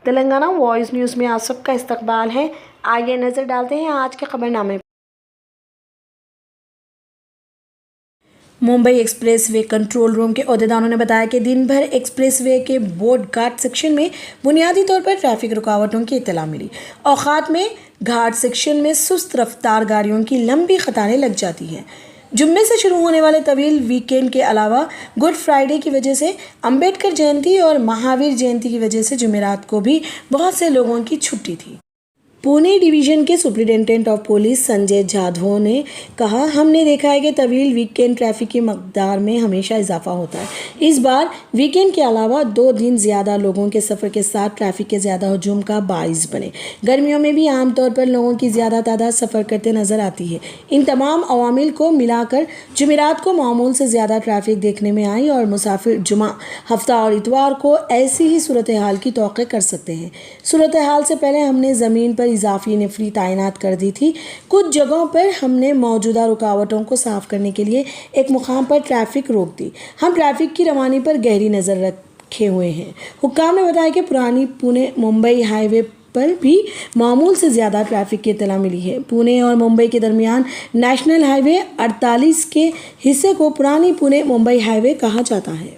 Telangana voice news میں آپ سب کا استقبال ہے۔ آئیے نظر ڈالتے ہیں آج کے خبر نامے پر۔ Mumbai express way control room کے عہدیداروں نے بتایا کہ دن بھر ایکسپریس وے کے بورڈ گھاٹ سیکشن میں بنیادی طور پر ٹریفک رکاوٹوں کی اطلاع ملی۔ اوقات میں گھاٹ سیکشن میں سست رفتار گاڑیوں کی لمبی قطاریں لگ جاتی ہیں۔ جمعے سے شروع ہونے والے طویل ویکینڈ کے علاوہ گڈ فرائیڈے کی وجہ سے، امبیڈکر جینتی اور مہاویر جینتی کی وجہ سے جمعرات کو بھی بہت سے لوگوں کی چھٹی تھی۔ پونے ڈویژن کے superintendent of police Sanjay Jadhav نے کہا، ہم نے دیکھا ہے کہ طویل ویکینڈ ٹریفک کی مقدار میں ہمیشہ اضافہ ہوتا ہے۔ اس بار ویکینڈ کے علاوہ 2 دن زیادہ لوگوں کے سفر کے ساتھ ٹریفک کے زیادہ ہجوم کا باعث بنے۔ گرمیوں میں بھی عام طور پر لوگوں کی زیادہ تعداد سفر کرتے نظر آتی ہے۔ ان تمام عوامل کو ملا کر جمعرات کو معمول سے زیادہ ٹریفک دیکھنے میں آئی اور مسافر جمعہ، ہفتہ اور اتوار کو ایسی ہی صورتحال کی توقع کر سکتے ہیں۔ صورتحال سے پہلے ہم نے زمین پر اضافی نفری تعینات کر دی تھی۔ کچھ جگہوں پر ہم نے موجودہ رکاوٹوں کو صاف کرنے کے لیے ایک مقام پر ٹریفک روک دی۔ ہم ٹریفک کی روانی پر گہری نظر رکھے ہوئے ہیں۔ حکام نے بتایا کہ پرانی پونے ممبئی ہائی وے پر بھی معمول سے زیادہ ٹریفک کی اطلاع ملی ہے۔ پونے اور ممبئی کے درمیان نیشنل ہائی وے 48 کے حصے کو پرانی پونے ممبئی ہائی وے کہا جاتا ہے۔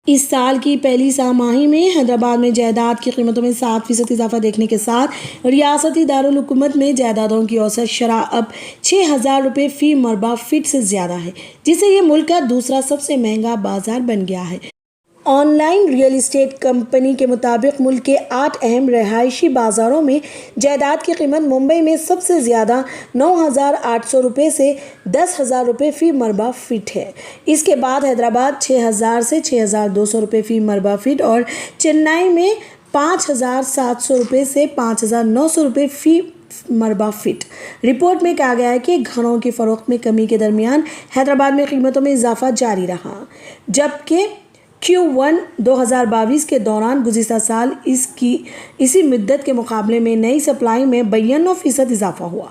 اس سال کی پہلی سہ ماہی میں حیدرآباد میں جائیداد کی قیمتوں میں 7% اضافہ دیکھنے کے ساتھ ریاستی دارالحکومت میں جائیدادوں کی اوسط شرح اب 6,000 روپے فی مربع فٹ سے زیادہ ہے، جس سے یہ ملک کا دوسرا سب سے مہنگا بازار بن گیا ہے۔ On line real estate company کے مطابق ملک کے 8 اہم رہائشی بازاروں میں جائیداد کی قیمت ممبئی میں سب سے زیادہ 9,800 روپے سے 10,000 روپے فی مربع فٹ ہے۔ اس کے بعد حیدرآباد 6,000 سے 6,200 روپے فی مربع فٹ اور چنئی میں 5,700 روپے سے 5,900 روپے فی مربع فٹ۔ رپورٹ میں کہا گیا ہے کہ گھروں کی فروخت میں کمی کے درمیان حیدرآباد میں قیمتوں میں اضافہ جاری رہا، جبکہ Q1 2022 کے دوران گزشتہ سال اسی مدت کے مقابلے میں نئی سپلائی میں 92% اضافہ ہوا۔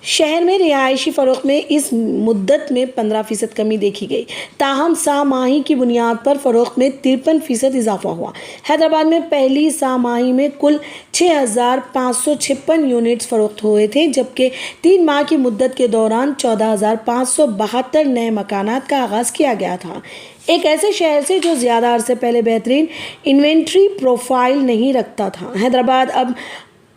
شہر میں رہائشی فروخت میں اس مدت میں 15% کمی دیکھی گئی، تاہم سہ ماہی کی بنیاد پر فروخت میں 53% اضافہ ہوا۔ حیدرآباد میں پہلی سہ ماہی میں کل 6,556 یونٹس فروخت ہوئے تھے، جبکہ 3 ماہ کی مدت کے دوران 14,572 نئے مکانات کا آغاز کیا گیا تھا۔ ایک ایسے شہر سے جو زیادہ عرصے پہلے بہترین انوینٹری پروفائل نہیں رکھتا تھا، حیدرآباد اب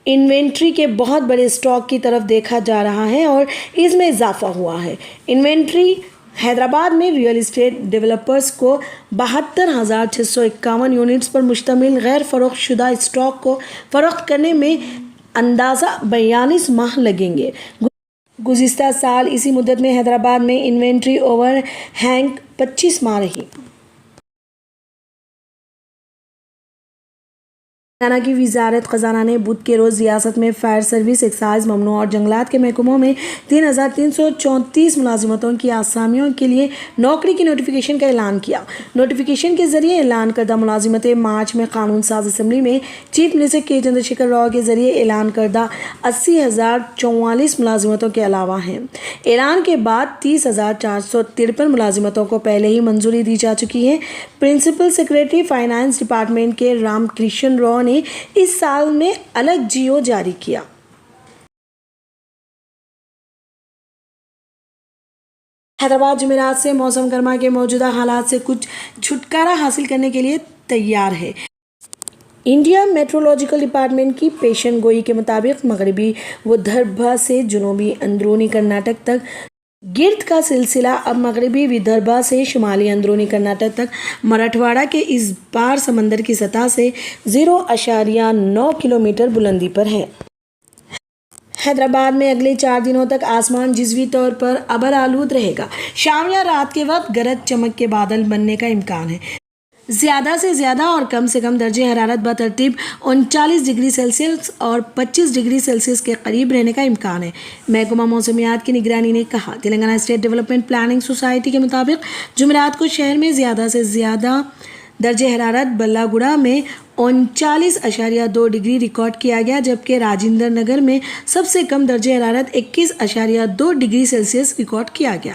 انوینٹری کے بہت بڑے اسٹاک کی طرف دیکھا جا رہا ہے اور اس میں اضافہ ہوا ہے۔ انوینٹری حیدرآباد میں ریئل اسٹیٹ ڈیولپرز کو 72,651 یونٹس پر مشتمل غیر فروخت شدہ اسٹاک کو فروخت کرنے میں اندازہ 42 ماہ لگیں گے۔ گزشتہ سال اسی مدت میں حیدرآباد میں انوینٹری اوور ہینگ 25 ماہ رہی۔ تلنگانہ کی وزارت خزانہ نے بدھ کے روز ریاست میں فائر سروس، ایکسائز، ممنوع اور جنگلات کے محکموں میں 3,334 ملازمتوں کی اسامیوں کے لیے نوکری کی نوٹیفکیشن کا اعلان کیا۔ نوٹیفکیشن کے ذریعے اعلان کردہ ملازمتیں مارچ میں قانون ساز اسمبلی میں چیف منسٹر کے چندر شیکھر راؤ کے ذریعے اعلان کردہ 80,044 ملازمتوں کے علاوہ ہیں۔ اعلان کے بعد 30,453 ملازمتوں کو پہلے ہی منظوری دی جا چکی ہے۔ پرنسپل سیکریٹری فائنانس ڈپارٹمنٹ کے رام کرشن راؤ نے اس سال میں الگ جیو جاری کیا۔ حیدرآباد جمعرات سے موسم گرما کے موجودہ حالات سے کچھ چھٹکارا حاصل کرنے کے لیے تیار ہے۔ انڈین میٹرولوجیکل ڈپارٹمنٹ کی پیشن گوئی کے مطابق مغربی ودربھا سے جنوبی اندرونی کرناٹک تک گرد کا سلسلہ اب مغربی ودربھا سے شمالی اندرونی کرناٹک تک مراٹھواڑہ کے اس پار سمندر کی سطح سے 0.9 کلومیٹر بلندی پر ہے۔ حیدرآباد میں اگلے 4 دنوں تک آسمان جزوی طور پر ابر آلود رہے گا۔ شام یا رات کے وقت گرج چمک کے بادل بننے کا امکان ہے۔ زیادہ سے زیادہ اور کم سے کم درجہ حرارت بترتیب 39 ڈگری سیلسیس اور 25 ڈگری سیلسیس کے قریب رہنے کا امکان ہے۔ محکمہ موسمیات کی نگرانی نے کہا، Telangana state development planning society کے مطابق جمعرات کو شہر میں زیادہ سے زیادہ درجہ حرارت بلاگوڑا میں 39.2 ڈگری ریکارڈ کیا گیا، جبکہ راجندر نگر میں سب سے کم درجہ حرارت 21.2 ڈگری سیلسیس ریکارڈ کیا گیا۔